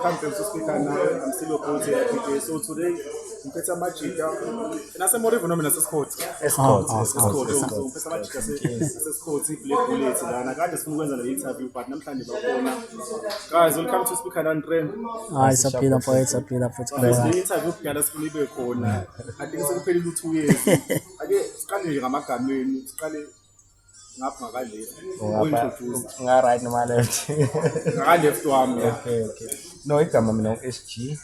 welcome to Speaker now. I'm still your coach here at PJ. So today, I'm Peter Machika. And I say more even known as Escort. Escort. So Peter Machika says Escort, he played bullet. And I got this one when I interview, but I'm trying to guys, welcome to Speaker and Trend. Isaphila mfowethu The interview kuyala sifunibe khona. I think sekuphelile 2 years. Ake siqale nje ngamagameni, siqale ngapha ngale. Nga right noma left. Ngaka left wami. Okay. No, igama mina SG.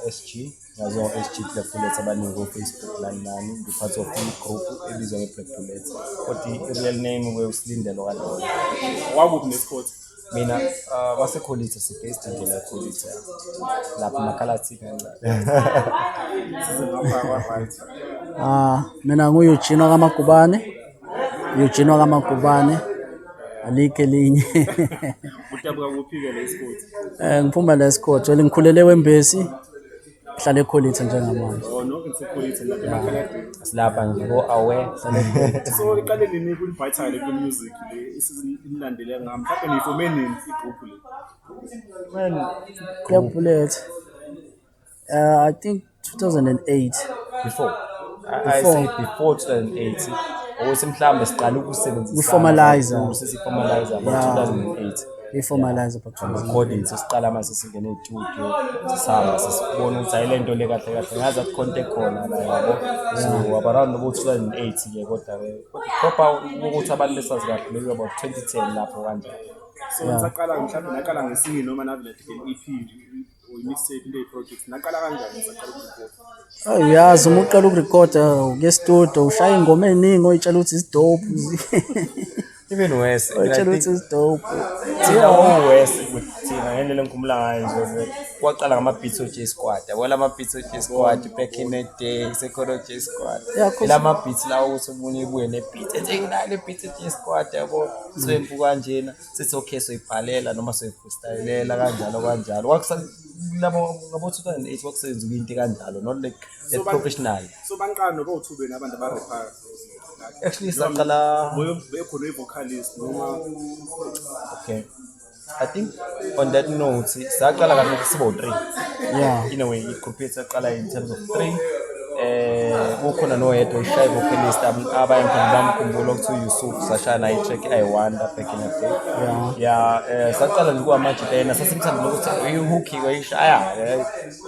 SG. Yazo SG Black Bullets abaningi ku Facebook nani ngiphathi of group ebizwa nge Black Bullets. Kodwa real name weUsilindelo kalona. Wakuphi neScott? Mina waseKholisa sibased nje la Kholisa. Lapha eMakalathi ngala. Mina nguEugene kaMagubane. Eugene kaMagubane. Alike linye. Utabuka kuphike le Escort. Ngiphuma la Escort, ngikhulele eMbesi. Ngihlala eKholisa njengamanje. Oh no, ngiseKholisa lapha eMakalathi. Silapha nje go away. So iqale nini ku-vital ku-music le isilandele ngami mhlawumbe nifome nini igroup le? Black Bullets. I think 2008. Before. I say before 2008. Ukuthi mhlambe siqala ukusebenzisa. We-formalizer. Sesiformalizer about 2008. I-formalizer bakho. Recording sesiqala mase singene e-studio. Sisaba sesibona ukuthi ayilento le kahle ngazi at contact khona la yabo. So around about 2008 ke kodwa proper ukuthi abantu lesazi kahle maybe about 2010 lapho kanjalo. So ngisaqala mhlawumbe naqala ngesingi noma navele EP or mixtape into project naqala kanjani ngisaqala ukurecord? Uyazi uma uqala ukurecorda nge-studio ushaya ingoma eziningi oyitshela ukuthi isidope. Even worse. Oyitshela ukuthi isidope. Worse thina ngendlela engikhumbula ngayo nje kwaqala ngama-beats o-J Squad. Yabo la ma-beats o-J Squad back in the day sekhona o-J Squad. La ma-beats lawo ukuthi umunye ibuye ne-beat ethi nginayo le-beat o-J Squad yabo swempu kanjena sithi okay soyibhalela noma soyifreestylela kanjalo labo ngabo 2008 kwakusenziwa into kanjalo not like the professional. So banqani nobo-2 abantu abarapper. Actually saqala bekhona i-vocalist noma okay. I think on that note, saqala kahle sibo 3. Yeah. In a way, it saqala in terms of 3. Kukhona noyedwa oshaya vocalist abayemkhumbulo kuthi uYusuf sashana i-track I-Wonder back in the day. Yeah, saqala nje kwamanje lena sasimthanda ukuthi uyihook oyishaya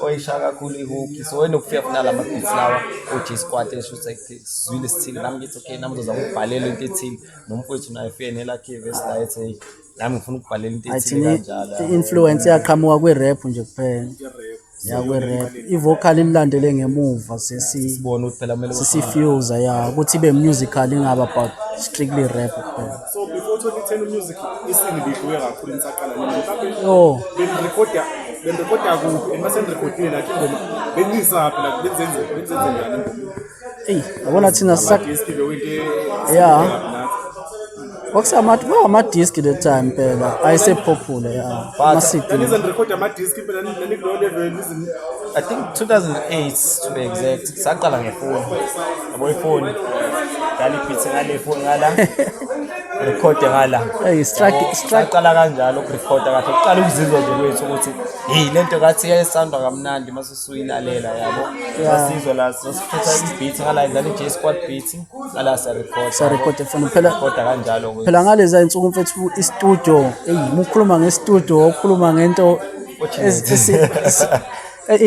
oyishaya kakhulu ihook so wenokufika funa la beats lawa o-J Squad eshuthi like sizwile sithile nami ngithi okay nami ngizozama ukubhalela into ethile nomfowethu naye fene lakhe verse la ethi nami ngifuna ukubhalela into ethile kanjalo. I-influence yaqhamuka kwi-rap nje kuphela. Kwe-rap i-vocal ililandele ngemuva sesibona ukuthi phela kumele sifuse ukuthi ibe musical ingaba about strictly rap kuphela. So before 2010 music isingibikuwe kakhulu nisaqala nina mhlawumbe benirecorda kuphi and masendirecordile like ingoma benisaphi like benzenze njani ingoma? Yabona thina ama-disc that time phela ayesepopular ama-CD. Record ama-disc phela nikulo level I think 2008 to be exact saqala ngefoni yabo ifoni dali beats ngale phone ngala record ngala saqala kanjalo ukurecorda kahle uqala ukuzizwa nje kwethu ukuthi hey lento kathi yayisoundwa kamnandi mase suyilalela yabo sasizwa la sasiphetha beat ngala dali J Squad beat ngala sa record phone phela kanjalo phela ngalezi insuku mfethu i-studio ukhuluma nge-studio ukhuluma ngento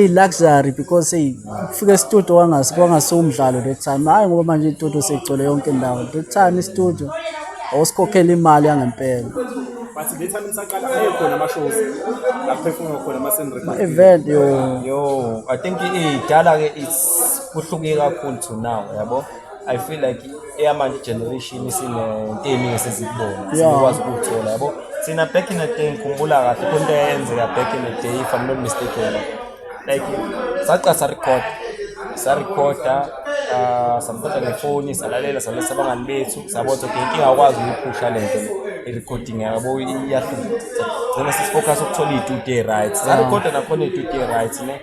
luxury because kufika e-studio wangasumdlalo that time hayi ngoba manje i-studio segcwele yonke indawo that time i-studio awusikhokhela imali yangempela. But the time nisaqala ayekhona ama-shows aphefuna khona ama-send event yo I think idala ke it's kuhluke kakhulu to now yabo. I feel like eyamanje generation isinento eningi sezikubona sikwazi ukuthola yabo. Sina back in the day ngikhumbula kahle konke eyenzeka back in the day if I'm not mistaken like saqala sa-recorda samthatha ngefoni salalela salesa abangani bethu sabona ukuthi inkinga akwazi ukuyiphusha lento i-recording yabo iyahluka. Sena sifocus ukuthola i-studio rights. Sa-recorda nakhona i-studio rights ne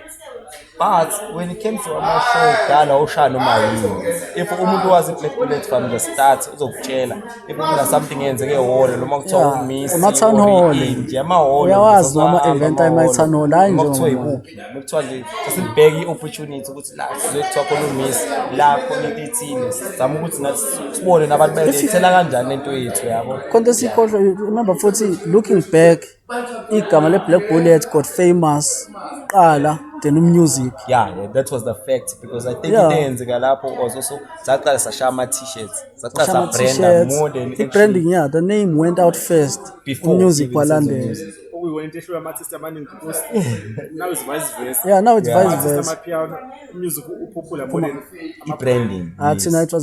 But when it came to ama-show kudala oshaya noma yini, if umuntu wazi i-Black Bullet from the start uzokutshela if kuna something eyenzeke ehholo noma kuthiwa uMiss Town Hall. nje amahholo Uyawazi noma event ayima-Town Hall, hayi nje kuthiwa ngoba. ikuphi kuthiwa nje sesibheke i-opportunity ukuthi la sizoye kuthiwa khona uMiss la khona into ethile sizama ukuthi nathi sibone nabantu bayithela kanjani lento yethu yabo. Konke sikhohlwa, remember futhi looking back igama le-Black Bullet got famous qala than music. Yeah, that was the fact because I think Yeah. into eyenzeka lapho was also saqala sashaya ama-t-shirts saqala Shama sabranda t-shirts, more than the branding, yeah, the name went out first Before music even sense of walandela. music. okuyiyona into ama-artist amaningi because now it's vice versa. Yeah, now it's Yeah. vice Ama-artist versa. amapiano music upopular more than I-branding. Thina it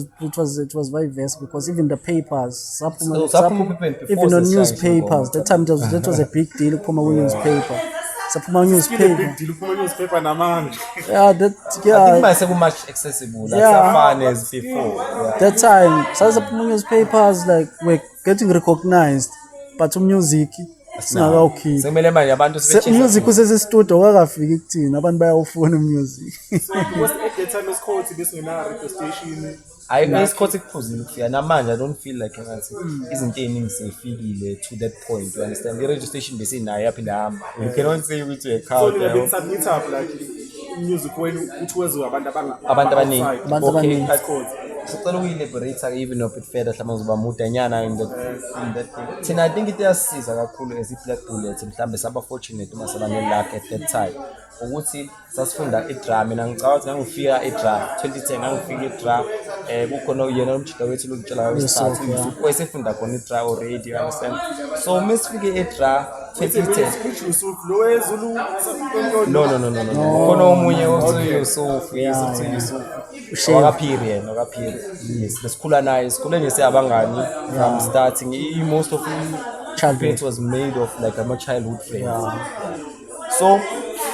was vice versa because even the papers So, saphuma people before even on the newspapers Shine that time that was a big deal ukuphuma ku-newspaper saphuma still a newspaper. big deal uphuma newspaper namanje. Yeah, that I think yeah manje much accessible Yeah. akusafani as before. Yeah. that time saphuma newspapers like we're getting recognized but music singakawukhiphi. Sekumele manje abantu Music usese-studio kakafiki kuthina abantu bayawufuna music. Because at that time esikhothi besingena radio station esikhothi kuphuzile ukufika namanje I don't feel like ngathi izinto ey'ningi seyifikile to that point, you understand. I-radio station besinayo yaphinda hamba, you cannot say ukuthi so uyakhawuta nina benisubmit up like music wenu uthi weziwe abantu abantu abaningi. Abantu Okay, abaningi. sicela ukuyi-elaborate-ke even a bit further mhlawumbe ngizoba mudanyana in that thing. Thina I think into iyasisiza kakhulu as i-Black Bullet mhlawumbe saba-fortunate uma saba ne-luck at that time ukuthi sasifunda i-drum. Mina ngicabanga ukuthi ngangifika i-drum 2010 ngangifika i-drum kukhona yena umjida wethu lokutshela wesithathu wayesefunda khona i-drum already, you understand. So mesifike i-drum 2010 which Yusuf lo wezulu no khona omunye othuyusuf wakaphiri yena wakaphiri. Yes, lesikhula naye sikhule nje siyabangani from starting. Most of it was made of like ama-childhood friends. So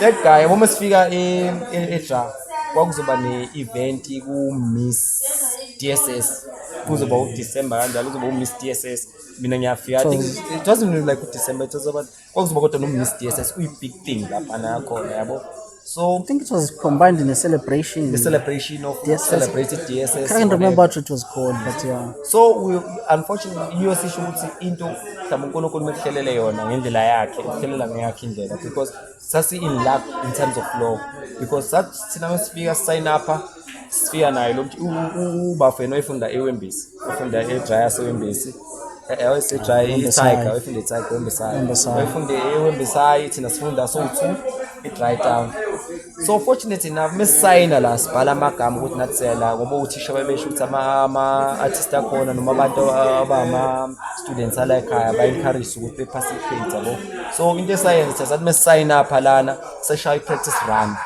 that guy uma sifika eDra kwakuzoba ne-event ku-Miss DSS kuzoba uDecember kanjalo kuzoba u-Miss DSS. Mina ngiyafika I think it wasn't really like uDecember, it was about kwakuzoba kodwa no-Miss DSS uyi-big thing laphana yakhona yabo. So I think it was combined in a celebration. the celebration of DSS. celebrated DSS. I can't remember what it was called, but yeah. So we unfortunately iyosisho ukuthi into mhlawumbe uNkulunkulu mekuhlelele yona ngendlela yakhe ukuhlelela ngeyakhe indlela because sasi in luck in terms of love because sathi thina masifika sign up sifika naye lo ubafena oyifunda eWembisi ufunda eDra yaseWembisi eWesedra iTiger oyifunda iTiger eWembisi oyifunda eWembisi thina sifunda so2 eDry Town. So fortunately enough mesayina la sibhala amagama ukuthi nathi sela ngoba uthisha babesho ukuthi ama-artist akhona noma abantu abama-students ala ekhaya ba-encourage ukuthi be-participate yabo. So into esayenza sathi mesayina apha lana seshaya i-practice run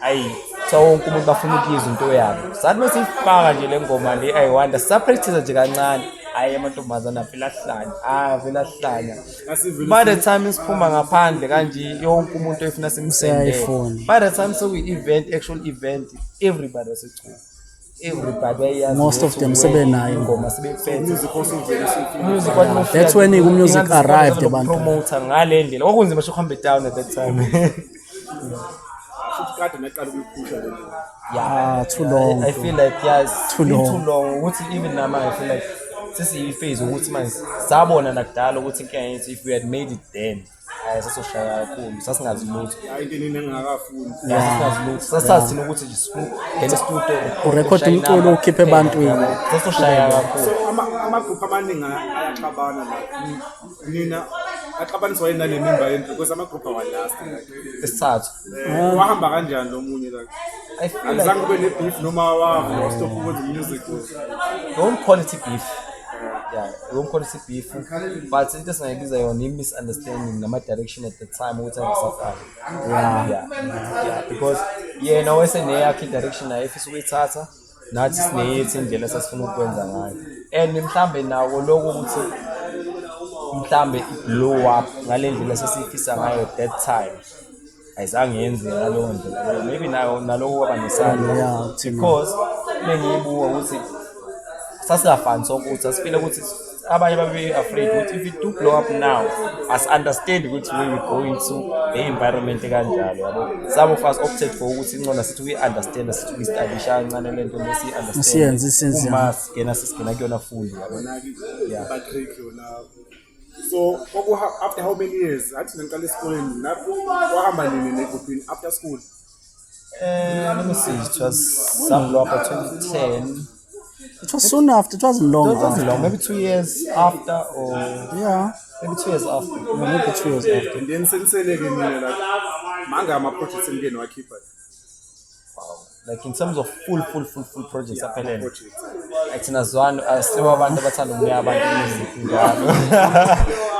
ayi so wonke umuntu bafuna ukuyizwa into yabo sathi mesiyifaka nje le ngoma le ayiwanda sisapractice nje kancane. Hayi amantombazana vele ahlanya by the time siphuma ngaphandle kanje yonke umuntu efuna simsendele. By the time sokuyi-event actual event everybody wasecula, everybody wayazi Most of them sebenayo ingoma sebephethe music also very music kwathi mufika That's when nje, i-music ingathi arrived, sikwazi abantu. ukupromoter ngale ndlela kwakunzima nje ukuhamba down at that time. kade naqala ukuyiphusha le nto. Yeah, too long, I feel like yes, Too long. too long. Ukuthi even now I feel like sesiyi-phase ukuthi manje sabona nakudala ukuthi inkinga yethu if we had made it then sasoshaya kakhulu sasingazi lutho. Hayi into nini engingakafuni. Sasingazi lutho sasazi thina ukuthi nje ngene studio urekhode umculo ukhiphe ebantwini. sasoshaya kakhulu. So ama-group amaningi ayaxabana la nina axabaniswa yini nale mimba yenu because ama-group awalast Isithathu wahamba kanjani lo munye like I feel like azange kube ne-beef noma wastop ukwenza music don't call it beef. Yeah, don't call it beef. But into esingayibiza yona i-misunderstanding nama-direction at the time ukuthi angisafani. Yeah, because yena wayeseneyakhe i-direction naye efisa ukuyithatha nathi sineyethu indlela esasifuna ukwenza ngayo and mhlambe nawo lokho ukuthi mhlambe i-blow up ngale ndlela esasiyifisa ngayo at that time ayizange yenzeka ngaleyo ndlela. Maybe naloko kwaba nesandla because bengiyibuka ukuthi sasingafani sonke ukuthi sasifile ukuthi abanye babe afraid ukuthi if it do blow up now as understand ukuthi where we going to the environment kanjalo yabo. Some of us opted for ukuthi incona sithi we understand sithi we study kancane lento lesi understand Siyenze uma sigena kuyona full yabo. Yeah. So after how many years athi ngiqala esikoleni lapho wahamba nini neGoodwin after school? Let me see, it was some blow up at 2010. It was soon after. It wasn't long. It wasn't long, maybe 2 years after, or Yeah, maybe 2 years after. maybe 2 years after. And then senseleke mina like manga ama projects engene wakhipha. Like in terms of full projects aphelele. Projects. Athina zwani asibo abantu abathanda ukuya abantu music njalo.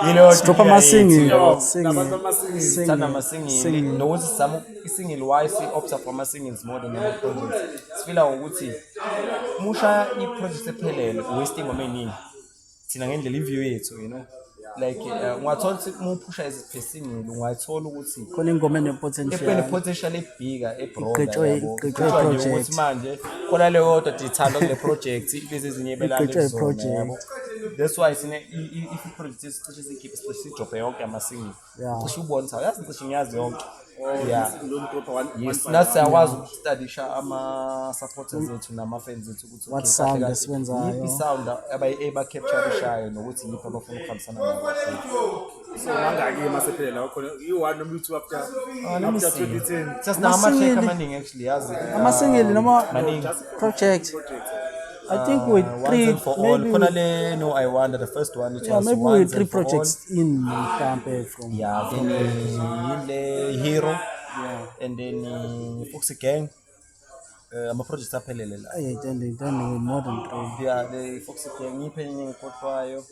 You know, Stop ama singing. Nabantu ama-singing. Sithanda ama-singing. Nokuthi some i-single wise opta for ama-singings more than ama-projects. Sifila ukuthi musha i-project ephelele wasting ingoma eningi. Thina ngendlela i-view yethu, you know. Like ungathola ukuthi umuphusha as a single ungayithola ukuthi Khona ingoma enepotential. epotential ebigger ebroader Igqitshwe ukuthi project. manje khona leyo kodwa dithanda kule project lezi ezinye ebelala Igqitshwe kuzona project. yabo. That's why sine if i-project isicishe sikhiphe sidrophe yonke ama-single Yeah. cishe ubone ukuthi yazi ngicishe ngiyazi yonke. Yeah. Don't drop one. Yes, nathi siyakwazi ukustudisha ama-supporters ethu nama-fans ethu ukuthi What okay, sound kahle kahle, esiwenzayo. yiphi sound eba-capturishayo nokuthi yiphi abafuna ukuhambisana nabo. So mangaki masephelele la khona you-1 noma you-2 after 2010. Sasinaama-track amaningi actually yazi. Ama-single noma Maningi. project. I think with Once three, and for all. maybe Khona with, le No I Wonder, the first one, it yeah, was maybe Once with 3 and for All. projects in mhlampe from. Yeah, then the Hero, and then Foxy Gang. Ama-projects aphelele la. Then with more than 3. Yeah, the Foxy Gang iphe enye ngikhohlwayo.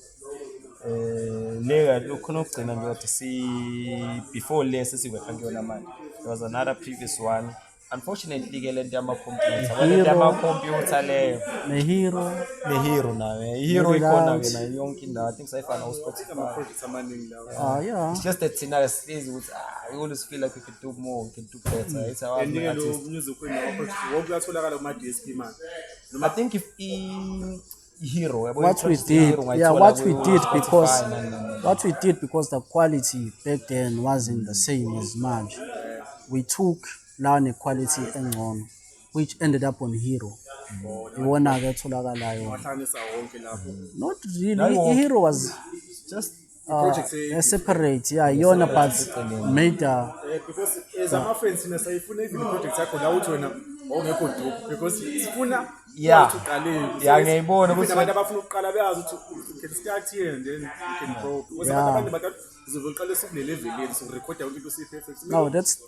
Lega ukhona ukugcina nje kodwa before le sesikwepha kuyona manje. There was another previous one. Unfortunately ke lento yama-computer. Lento yama-computer leyo. Nehero. Ne-Hero nayo. I-Hero Maybe ikhona that. ke nayo yonke indawo. I think sayifana ku-Spotify. Projects amaningi lawa. Yeah. It's just that thina sihlezi ukuthi we always feel like we could do more, we can do better. It's our And lo artist. music wenu ama-projects wonke uyatholakala kuma-DSP man. I think if Hero, What we did, what we did because the quality back then wasn't the same as much. We took lana quality engcono, which ended up on Hero. Iwona ke etholakalayo. Wahlanganisa wonke lapho. Not really. Hero was just Projects separate. Yeah, yona but made because as ama-friends thina sayifuna even i-project yakho la uthi wena wawungekho dope because sifuna Yeah. ukuthi uqaleni. Yeah, ngiyayibona Ukuthi ukuthi abantu abafuna ukuqala beyazi ukuthi you can start here and then you can grow. Because abantu bathi uzoqala sukule level yeni sokurekhoda yonke into si-perfect. no. That's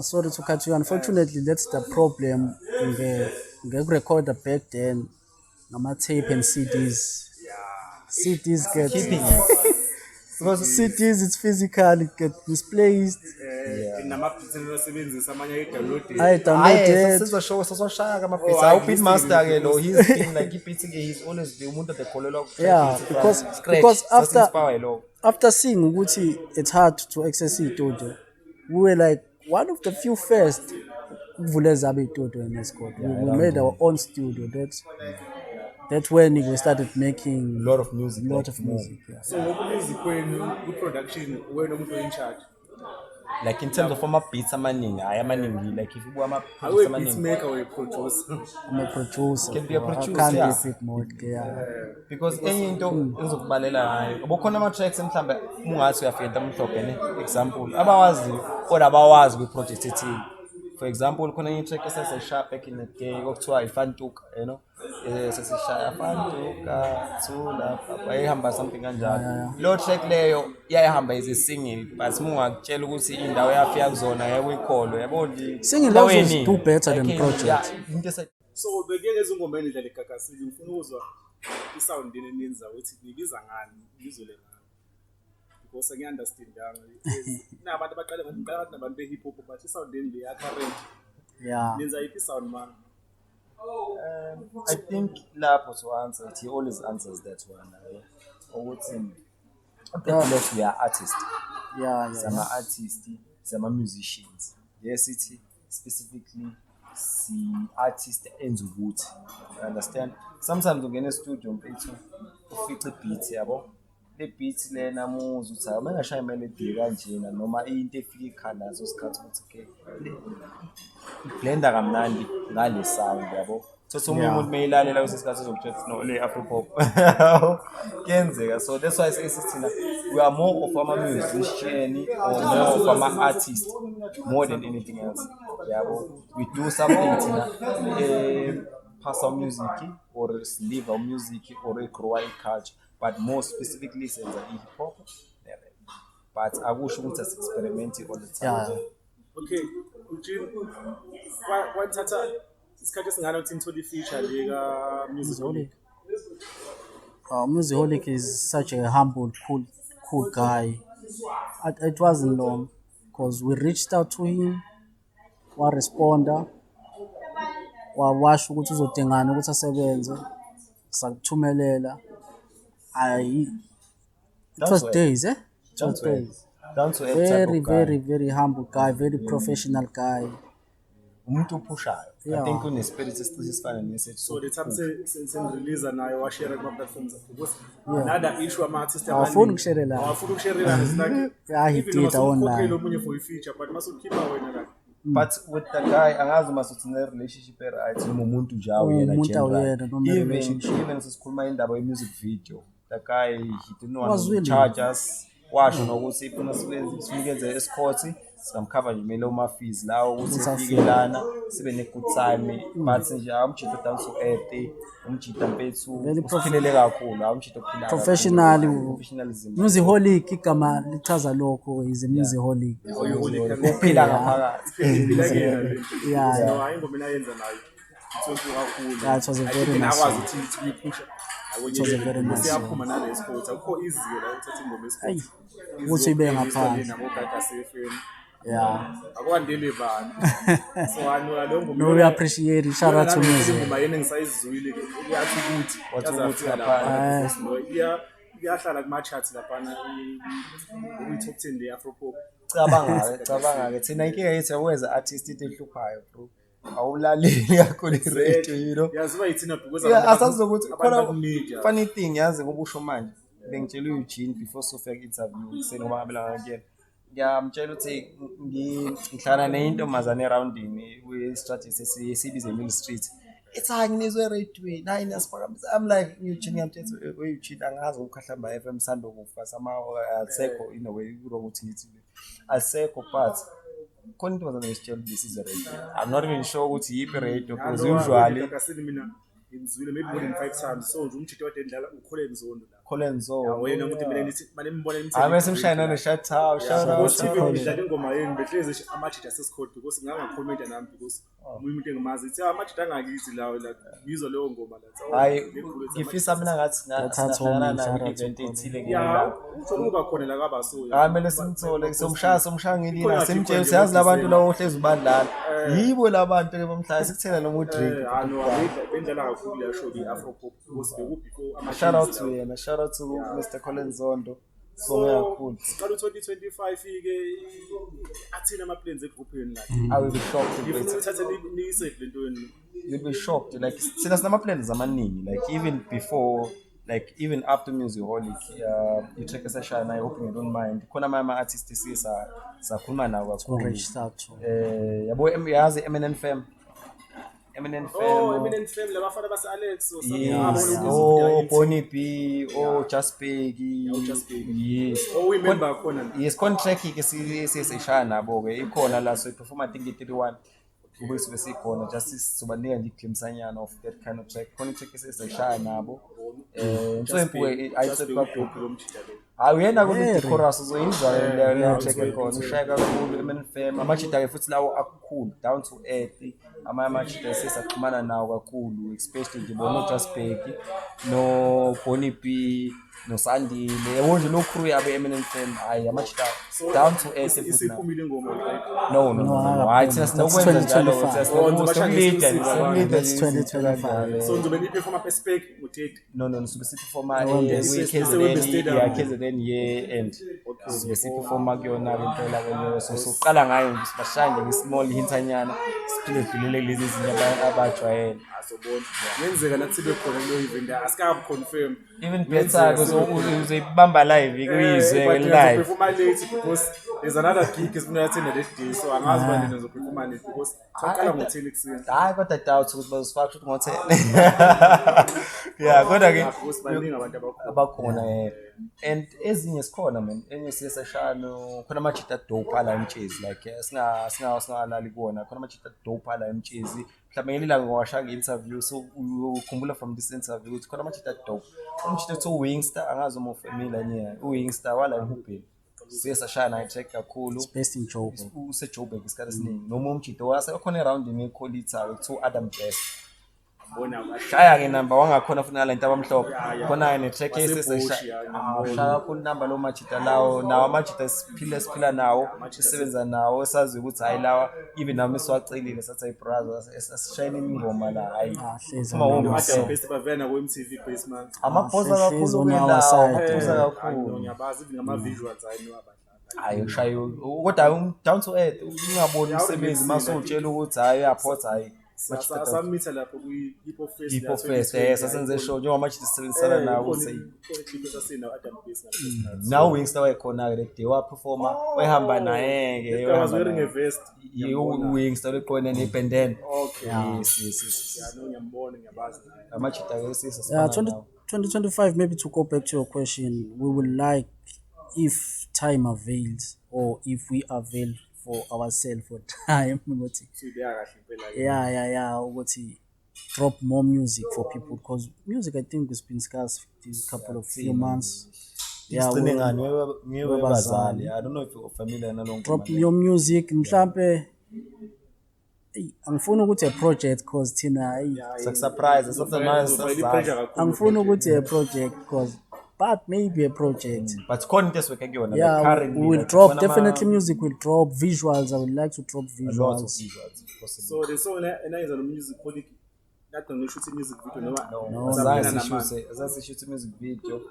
sorry to cut you. Unfortunately, that's the problem. Recorder back then, tape and CDs. CDs get CDs. It's physical. It get misplaced. Nama-beats asebenzisa amanye ayi-download. I downloaded. sizoshaya ama-beats. Awu-beatmaster ke lo, he's been like i-beats ke he's always the umuntu adekholelwa Yeah, because after seeing ukuthi it's hard to access itudio, we were like one of the few first ukuvula ezabo itudio in Escort. We made our own studio. That's when we started making a lot of music. Yeah. So music wenu ku-production wena umuntu in charge. Like in terms of ama-beats amaningi, hayi amaningi, like if you ama-projects Awe amaningi. beatmaker or a producer. I'm a producer. Can be a bro. producer, I can't yeah. be bit mode. Yeah. Because enye into engizokubalela ngayo, kukhona ama-tracks mhlambe ungathi uyafika mhlophe ne example abawazi kodwa abawazi kwi-project ethile. For example, khona enye track esasishaya back in the day okuthiwa iFantuka, you know. Sasishaya Fantuka thula ayihamba something kanjalo. Lo track leyo iyahamba as a single, but mungakutshela ukuthi indawo yafika kuzona yakuyikholwe yabo nje. Singing also do better than project. So beke lezi ngoma endlela egagasile ngifuna ukuzwa i-sound enenza ukuthi nibiza ngani ngizwe le ngani. Because ngiya-understand-anga. Nabantu abaqale ngathi nabantu be-hip hop but i-sound le ya-current. Yeah. Nenza yiphi i-sound man? I think lapho to answer it, he always answers that one. Because we are artists. Yeah. Some are artists, some are musicians. Yes, it specifically see artist ends wood. You understand? Sometimes we get in a studio, ufice beat yabo le beat lena muzu uthi uma ngashaya melody kanjena noma into efika ikhanda nazo sikhathi ukuthi okay blender kamnandi ngale sound yabo so umuntu mayilalela kusesikhathi sokuthi no le Afro pop kuyenzeka so that's why sithina we are more of ama musician or more of ama artist more than anything else yabo we do something thina pass our music or live our music or a growing culture but more specifically senza hip hop but akusho ukuthi as experiment all the time okay Eugene wathatha isikhathi esingana ukuthi ngithola feature le ka Musicaholic. Musicaholic is such a humble cool guy. It wasn't long because we reached out to him wa responder washo ukuthi uzodingana ukuthi asebenze sakuthumelela it was days it was days down to very humble guy, very professional guy. Umuntu uphushayo I think une spirit esifana nesethu so the time sen release nayo wa share kuma platforms because another issue ama artists awafuni ukushare la awafuni ukushare la is like he did online omunye for feature but masukhipha wena la but with the guy angazi masuthi ne relationship right noma umuntu nje awuyena even sisikhuluma indaba ye music video the guy he didn't want to charge us washo nokuthi ifuna sinikeze escort sikamkhava nje mele uma fees lawo ukuthi sifikelana sibe ne good time but nje amchitha down to earth umchitha mpethu uphilele kakhulu amchitha ukuphila professionalism Musicaholic igama lichaza lokho is a Musicaholic uphila ngaphakathi yeah no ayingoma inayenza nayo it was a very nice akwazi ukuthi uyiphusha siyaphuma nale sport akho easy la uthatha ingoma esport ukuthi ibe ngaphandle nabogada sefeni akwandele bani so lo ngoma no we appreciate shout out to music ngoma yena ngisayizwile uyathi ukuthi wathi lapha iyahlala kuma charts lapha uyi top 10 le Afro pop cabanga ke thina inkinga yethu yakweza artist into ehluphayo bro awulaleli kakhulu i-radio you know yaziba yithina because asazokuthi khona funny thing yazi ngoba usho manje bengitshela uEugene before sofika interview sengoba ngabelana ngiyena ngiyamtshela ukuthi ngihlala neintombazane eroundini we-strategy esibize Mill Street it's nginizwe radio nayi nasiphakamisa I'm like Eugene ngiyamtshela Eugene angazi ukukhahlamba FM sando kufa sama asekho in a way ukuthi ngithi asekho but khona into bazana isitshela this is a radio I'm not even sure ukuthi yipi radio because usually mina ngizwile maybe more than 5 times so nje umchitho wade ndlala uColin Zondo Colin Zondo wena umuntu mina nithi manje mbona nithi abesimshayina ne shout out ngidlala ingoma yeni behlezi amachitha sesikhodi because nganga comment nami because umuntu engimazi ithi amachitha angakithi lawo la ngizwa leyo ngoma la hayi ngifisa mina ngathi ngathana na event ethile ngiyala uzokuba khona la kabaso mele simthole somshaya ngilina simtshela ukuthi yazi labantu lawo ohlezi ubandlala yibo labantu ke bomhlala sikuthela noma udrink bendlala kakhulu ya show iAfro pop because bekubefore shout out to yena shout out to Mr. Colin Zondo so kakhulu siqala 2025 ike athina ama plans egroupini la I will be shocked if uthatha niyise lento yeni you'll be shocked like sina sinama plans amaningi like even before like even after Musicaholic you check a session I hope you don't mind khona ama artists sakhuluma nawo kakhulu yabo yazi Eminem Fam Eminem Fam labafana base Alex or something Bonnie B Just Peggy yes remember khona yes contract ke siyeshaya nabo ke ikhona la so perform I think 31 ube sikhona just sizobanika nje iglimpsanyana of that kind of track khona track siyeshaya nabo so impuke ayisepha awuyena ukuthi chorus uzoyizwa le track ekhona ushaya kakhulu Eminem Fam amachita ke futhi lawo akukhulu down to earth amachita sesaxhumana nawo kakhulu especially nje bona Just Peggy no Bonnie B no Sandile yabo nje lo crew yabe Eminem Fam hayi amachita down to earth isiphumile ingoma no hayi thina sinokwenza njalo sokulida 2025 so nje beniperforma perspec ngo-30 no siperforma KZN year end siperforma kuyona into la kwenye so siqala ngayo nje sibashaya nje nge small hintanyana siphinde sidlulele ngale lezi zinto abajwayele. Azobona. Ngenzeka nathi sibe khona kulo event asikabi confirm. Even better uzoyibamba live kuyizwe live. Perform late because there's another gig esifuna yathina that day so angazi bani nizoperform late because soqala ngo-10 ekuseni. Hayi kodwa doubt ukuthi bazofaka shoot ngo-10. Yeah, kodwa ke baningi abantu abakhona and ezinye sikhona man enye siyeseshano khona amajita dope ala emtshezi like singalali kuona khona amajita dope ala emtshezi mhlawumbe ngelila ngowasha nge-interview so ukhumbula from this interview ukuthi khona amajita dope umjita ethi uWingstar angazi uma ufamila nye uWingstar wala eHubheni siyeseshana i-track kakhulu based in Joburg useJoburg isikhathi esiningi noma umjita wasekhona around ngeKholita kuthiwa Adam Best shaya ke number wangakhona futhi nala into abamhlophe khona ne track eseseshaya kakhulu number lo machita lawo nawo amachita siphila nawo sisebenza nawo sazi ukuthi hayi lawa even nami siwacelile sathi ay brothers asishayine ingoma la hayi hleza best bavena ku MTV basement amaphosa kakhulu kwelawo amaphosa kakhulu ngiyabazi ngama visuals ayini wabadlala hayi shayo kodwa down to earth ungaboni umsebenzi masutshela ukuthi hayi uyaphotha hayi samitha lapho ku-Hip Hop Fest sasenze show njengoba manje sisebenzisana nawo now Wingstar wayekhona ke day waperforma wayehamba naye ke Wingstar leqona nebandana yes ngiyambona ngiyabazi amachita ke sisa yeah 2025 maybe to go back to your question we would like if time avails or if we avail for ourselves for time ukuthi yeah ukuthi drop more music for people because music I think has been scarce these couple of few months ngene ngani ngewe bazali I don't know if you're familiar nalonke drop your music mhlambe angifuni ukuthi a project cause thina surprise something nice angifuni ukuthi a project cause but maybe a project but khona into esweke kuyona yeah currently we will drop definitely music will drop visuals I would like to drop visuals lots of visuals possible so the song and the music product that can shoot music video no that's shoot music video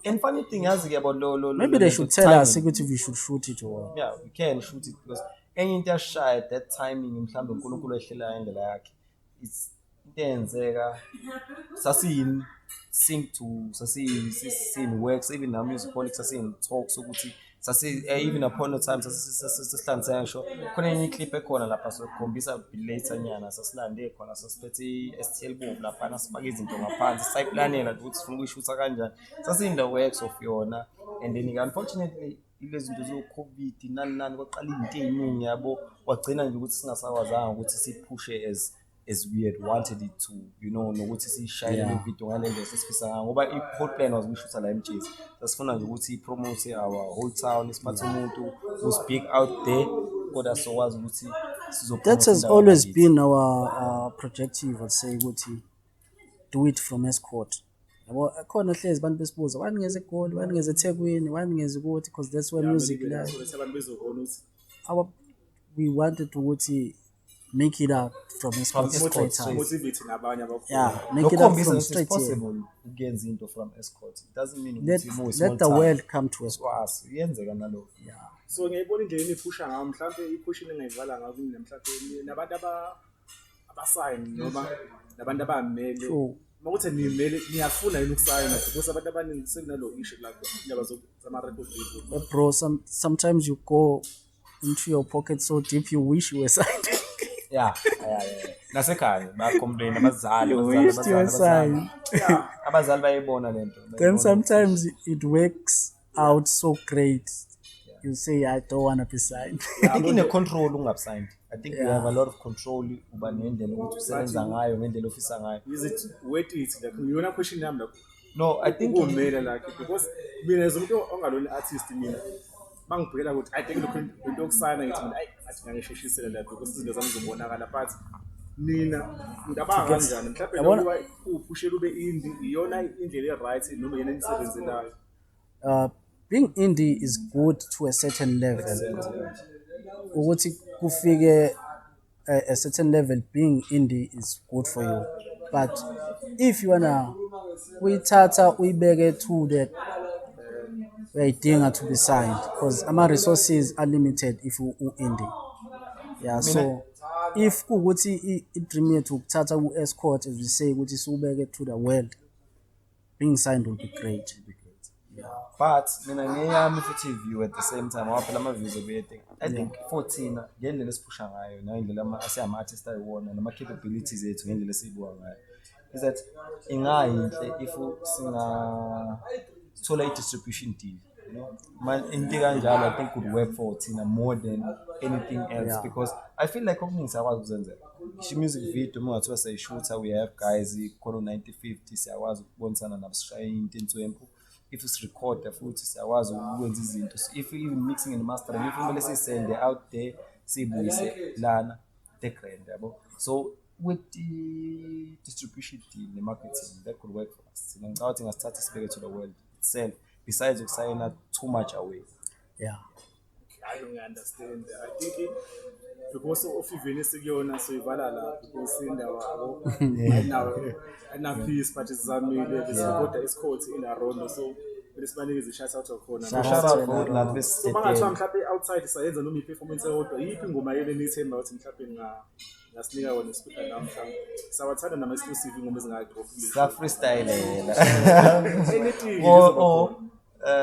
and funny thing yazi about lo maybe they should tell us if we should shoot it or yeah we can shoot it because enye into yashaya at that timing mhlambe uNkulunkulu ehlela indlela yakhe it's intenzeka sasini sing to sasini works even our music colleagues sasini talks ukuthi even upon the time sasihlanze ngisho khona enye clip ekhona lapha sokhombisa later nyana sasilande khona sasiphethe STL book lapha sifaka izinto ngaphansi sayiplanela ukuthi sifuna ukuyishutha kanjani sasini the works of yona and then unfortunately ilezi zinto zo covid nani kwaqala izinto eziningi yabo wagcina nje ukuthi singasakwazanga ukuthi siphushe as we had wanted it to nokuthi sishayele video ngalendlela sesifisa ngoba i-whole plan was ukushutha la emtshezi sasifuna nje ukuthi promote our whole town isiphathe umuntu who speak out there kodwa sokwazi ukuthi that has always been our projective I'd say ukuthi do it from Escort yabo khona hlezi abantu besibuza wani ngeze eGoli wani ngeze eThekwini wani ngeze ukuthi because that's where music lies we wanted to ukuthi make it up from Escort motivate nabanye abakhona yeah make it up from straight possible ugenza into from Escort it doesn't mean let the world come to Escort iyenzeka nalo yeah so ngiyibona indlela eniphusha ngayo mhlambe ipushini engayivala ngayo namhlanje nabantu abasign noma nabantu abamele mawuthi nimele niyafuna yini ukusayina because abantu abaningi sekunalo issue lapho indaba zama record label bro sometimes you go into your pocket so deep you wish you were signed yeah nasekhaya ba-complain abazali abazali bayibona lento then sometimes it works out so great you say I don't want to be signed I think in a control ungabe-signed I think you have a lot of control uba nendlela ukuthi usebenza ngayo ngendlela ofisa ngayo is it worth it like ngiyona question yami lapho no I think umele like because mina as umuntu ongalona artist mina bangibhekela ukuthi I think lokho into yokusayina ngithi mina athi ngangisheshisele lapho because izinto zami zibonakala but nina ngabanga kanjani mhlawumbe noma uphushela ube indie iyona indlela right noma yena nisebenzelayo being indie is good to a certain level ukuthi kufike a certain level being indie is good for you but if you wanna uyithatha uyibeke to that uyayidinga to be signed because ama resources are limited if you indie yeah so if kuwukuthi i-dream yethu ukuthatha ku-escort as we say ukuthi siubeke to the world, being signed will be great. But mina ngeyami futhi view at the same time ngoba phela ama-views ebuyething I think 14 ngendlela esiphusha ngayo nangendlela asiyama-artist ayiwona nama-capabilities ethu ngendlela esiyibuka ngayo is that ingayinhle if singathola i-distribution deal, you know, into kanjalo I think could work for thina more than anything else because I feel like okuningi siyakwazi ukuzenzela music video mungathiwa sayishutha we have guys khona 9050 siyakwazi ukubonisana nabo sishaye into entswempu if it's recorder futhi siyakwazi ukwenza izinto if even mixing and mastering if kumele sisende out there sibuyise lana the grand yabo so with the distribution deal the marketing that could work for us ngicabanga ngasithatha sibeke to the world itself besides ukusayina too much away. I don't understand. I think because of even sekuyona so ivala la because indawo ayina peace but izamile besikhoda escourt in Arondo so besibanikeza shout out khona shout out for la best mangathiwa mhlawumbe outside sayenza noma i-performance eyodwa yiphi ingoma yele nithemba ukuthi mhlawumbe ngasinika wona speaker namhlanje sawathanda nama-exclusive ingoma ezingaqophi sa freestylela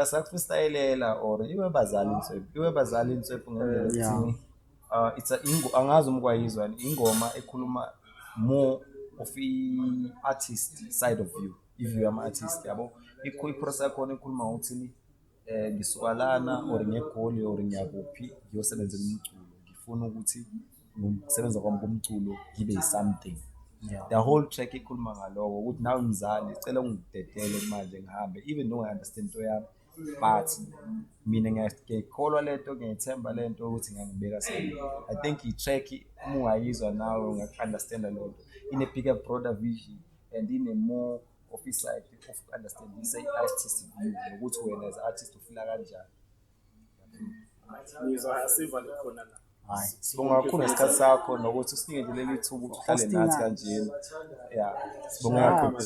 sa freestylela or iwe bazali inswephu ngendlela it's angazi umkwayizwa ingoma ekhuluma more of i-artist side of you if you are an artist yabo i-chorus yakhona ekhuluma ukuthi ngisuka lana or ngegoli or ngiyakuphi ngiyosebenzela umculo ngifuna ukuthi ngokusebenza kwami komculo ngibe something. The whole track ikhuluma ngaloko ukuthi nawe mzali icela ungidedele manje ngihambe even though I understand into yami but mina ngiyakholwa lento ngiyithemba lento ukuthi ngangibeka sebe. I think i-track ungayizwa nawe unga-understand lento in a bigger broader vision and in a more of side of understanding say artist view ukuthi wena as artist ufila kanjani. Ngizwa siva khona la. Hayi sibonga kakhulu ngesikhathi sakho nokuthi usinike nje leli thuba ukuthi uhlale nathi kanjena sibonga kakhulu.